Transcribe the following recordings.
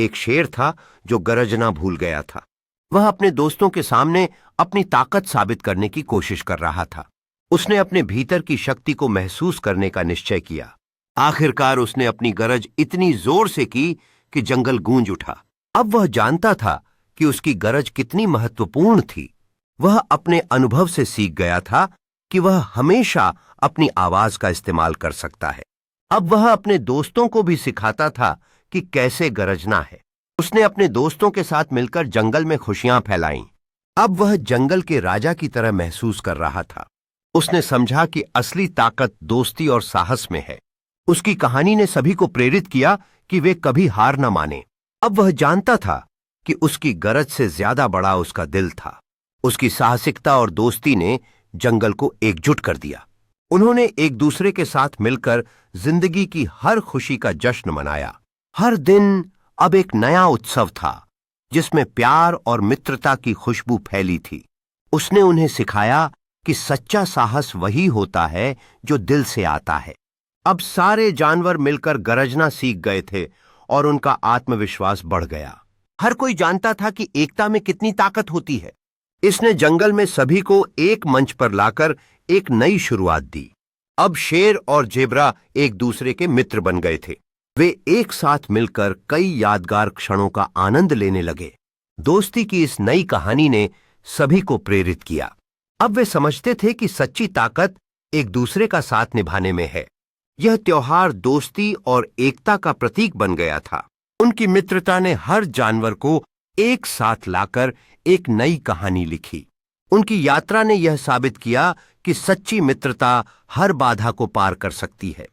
एक शेर था जो गरजना भूल गया था। वह अपने दोस्तों के सामने अपनी ताकत साबित करने की कोशिश कर रहा था। उसने अपने भीतर की शक्ति को महसूस करने का निश्चय किया। आखिरकार उसने अपनी गरज इतनी जोर से की कि जंगल गूंज उठा। अब वह जानता था कि उसकी गरज कितनी महत्वपूर्ण थी। वह अपने अनुभव से सीख गया था कि वह हमेशा अपनी आवाज का इस्तेमाल कर सकता है। अब वह अपने दोस्तों को भी सिखाता था कि कैसे गरजना है। उसने अपने दोस्तों के साथ मिलकर जंगल में खुशियां फैलाईं। अब वह जंगल के राजा की तरह महसूस कर रहा था। उसने समझा कि असली ताकत दोस्ती और साहस में है। उसकी कहानी ने सभी को प्रेरित किया कि वे कभी हार न माने। अब वह जानता था कि उसकी गरज से ज्यादा बड़ा उसका दिल था। उसकी साहसिकता और दोस्ती ने जंगल को एकजुट कर दिया। उन्होंने एक दूसरे के साथ मिलकर जिंदगी की हर खुशी का जश्न मनाया। हर दिन अब एक नया उत्सव था जिसमें प्यार और मित्रता की खुशबू फैली थी। उसने उन्हें सिखाया कि सच्चा साहस वही होता है जो दिल से आता है। अब सारे जानवर मिलकर गरजना सीख गए थे और उनका आत्मविश्वास बढ़ गया। हर कोई जानता था कि एकता में कितनी ताकत होती है। इसने जंगल में सभी को एक मंच पर लाकर एक नई शुरुआत दी। अब शेर और जेब्रा एक दूसरे के मित्र बन गए थे। वे एक साथ मिलकर कई यादगार क्षणों का आनंद लेने लगे। दोस्ती की इस नई कहानी ने सभी को प्रेरित किया। अब वे समझते थे कि सच्ची ताकत एक दूसरे का साथ निभाने में है। यह त्योहार दोस्ती और एकता का प्रतीक बन गया था। उनकी मित्रता ने हर जानवर को एक साथ लाकर एक नई कहानी लिखी। उनकी यात्रा ने यह साबित किया कि सच्ची मित्रता हर बाधा को पार कर सकती है।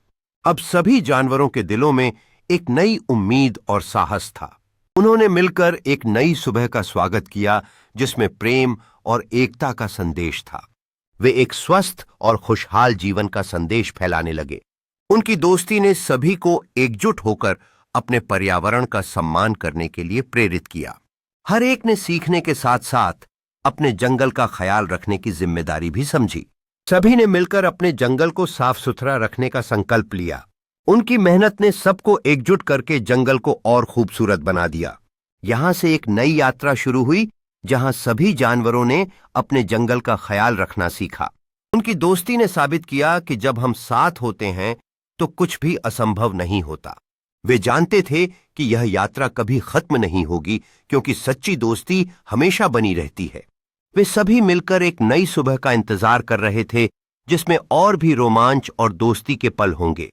अब सभी जानवरों के दिलों में एक नई उम्मीद और साहस था। उन्होंने मिलकर एक नई सुबह का स्वागत किया जिसमें प्रेम और एकता का संदेश था। वे एक स्वस्थ और खुशहाल जीवन का संदेश फैलाने लगे। उनकी दोस्ती ने सभी को एकजुट होकर अपने पर्यावरण का सम्मान करने के लिए प्रेरित किया। हर एक ने सीखने के साथ साथ अपने जंगल का ख्याल रखने की जिम्मेदारी भी समझी। सभी ने मिलकर अपने जंगल को साफ सुथरा रखने का संकल्प लिया। उनकी मेहनत ने सबको एकजुट करके जंगल को और खूबसूरत बना दिया। यहां से एक नई यात्रा शुरू हुई जहां सभी जानवरों ने अपने जंगल का ख्याल रखना सीखा। उनकी दोस्ती ने साबित किया कि जब हम साथ होते हैं तो कुछ भी असंभव नहीं होता। वे जानते थे कि यह यात्रा कभी खत्म नहीं होगी क्योंकि सच्ची दोस्ती हमेशा बनी रहती है। वे सभी मिलकर एक नई सुबह का इंतजार कर रहे थे जिसमें और भी रोमांच और दोस्ती के पल होंगे।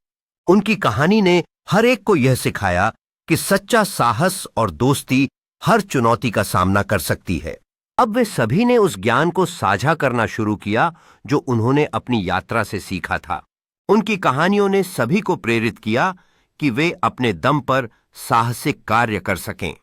उनकी कहानी ने हर एक को यह सिखाया कि सच्चा साहस और दोस्ती हर चुनौती का सामना कर सकती है। अब वे सभी ने उस ज्ञान को साझा करना शुरू किया जो उन्होंने अपनी यात्रा से सीखा था। उनकी कहानियों ने सभी को प्रेरित किया कि वे अपने दम पर साहसिक कार्य कर सकें।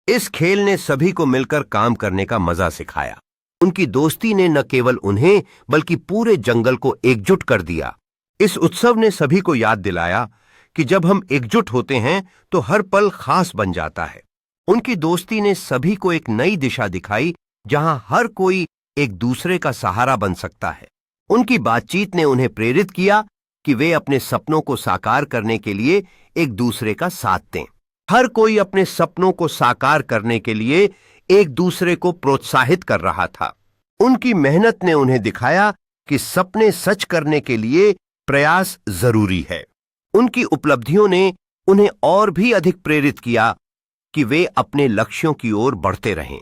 इस खेल ने सभी को मिलकर काम करने का मजा सिखाया। उनकी दोस्ती ने न केवल उन्हें बल्कि पूरे जंगल को एकजुट कर दिया। इस उत्सव ने सभी को याद दिलाया कि जब हम एकजुट होते हैं तो हर पल खास बन जाता है। उनकी दोस्ती ने सभी को एक नई दिशा दिखाई जहां हर कोई एक दूसरे का सहारा बन सकता है। उनकी बातचीत ने उन्हें प्रेरित किया कि वे अपने सपनों को साकार करने के लिए एक दूसरे का साथ दें। हर कोई अपने सपनों को साकार करने के लिए एक दूसरे को प्रोत्साहित कर रहा था। उनकी मेहनत ने उन्हें दिखाया कि सपने सच करने के लिए प्रयास जरूरी है। उनकी उपलब्धियों ने उन्हें और भी अधिक प्रेरित किया कि वे अपने लक्ष्यों की ओर बढ़ते रहें।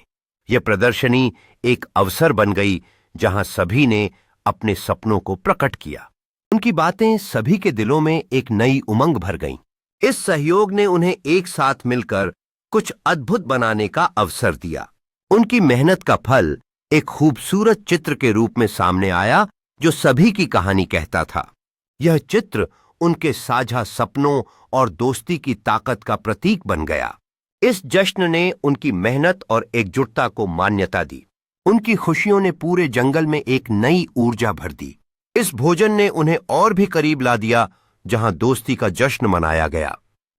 यह प्रदर्शनी एक अवसर बन गई जहां सभी ने अपने सपनों को प्रकट किया। उनकी बातें सभी के दिलों में एक नई उमंग भर गईं। इस सहयोग ने उन्हें एक साथ मिलकर कुछ अद्भुत बनाने का अवसर दिया। उनकी मेहनत का फल एक खूबसूरत चित्र के रूप में सामने आया जो सभी की कहानी कहता था। यह चित्र उनके साझा सपनों और दोस्ती की ताकत का प्रतीक बन गया। इस जश्न ने उनकी मेहनत और एकजुटता को मान्यता दी। उनकी खुशियों ने पूरे जंगल में एक नई ऊर्जा भर दी। इस भोजन ने उन्हें और भी करीब ला दिया जहां दोस्ती का जश्न मनाया गया।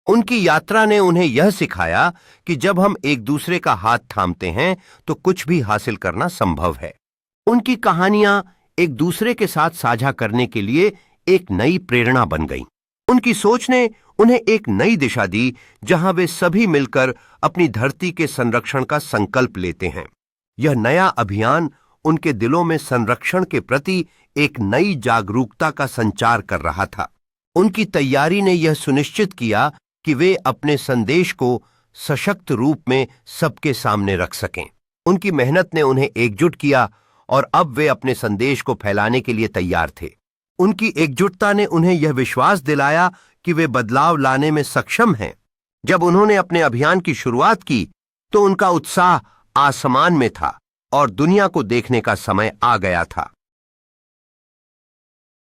उनकी यात्रा ने उन्हें यह सिखाया कि जब हम एक दूसरे का हाथ थामते हैं तो कुछ भी हासिल करना संभव है। उनकी कहानियां एक दूसरे के साथ साझा करने के लिए एक नई प्रेरणा बन गईं। उनकी सोच ने उन्हें एक नई दिशा दी जहां वे सभी मिलकर अपनी धरती के संरक्षण का संकल्प लेते हैं। यह नया अभियान उनके दिलों में संरक्षण के प्रति एक नई जागरूकता का संचार कर रहा था। उनकी तैयारी ने यह सुनिश्चित किया कि वे अपने संदेश को सशक्त रूप में सबके सामने रख सकें। उनकी मेहनत ने उन्हें एकजुट किया और अब वे अपने संदेश को फैलाने के लिए तैयार थे। उनकी एकजुटता ने उन्हें यह विश्वास दिलाया कि वे बदलाव लाने में सक्षम हैं। जब उन्होंने अपने अभियान की शुरुआत की तो उनका उत्साह आसमान में था और दुनिया को देखने का समय आ गया था।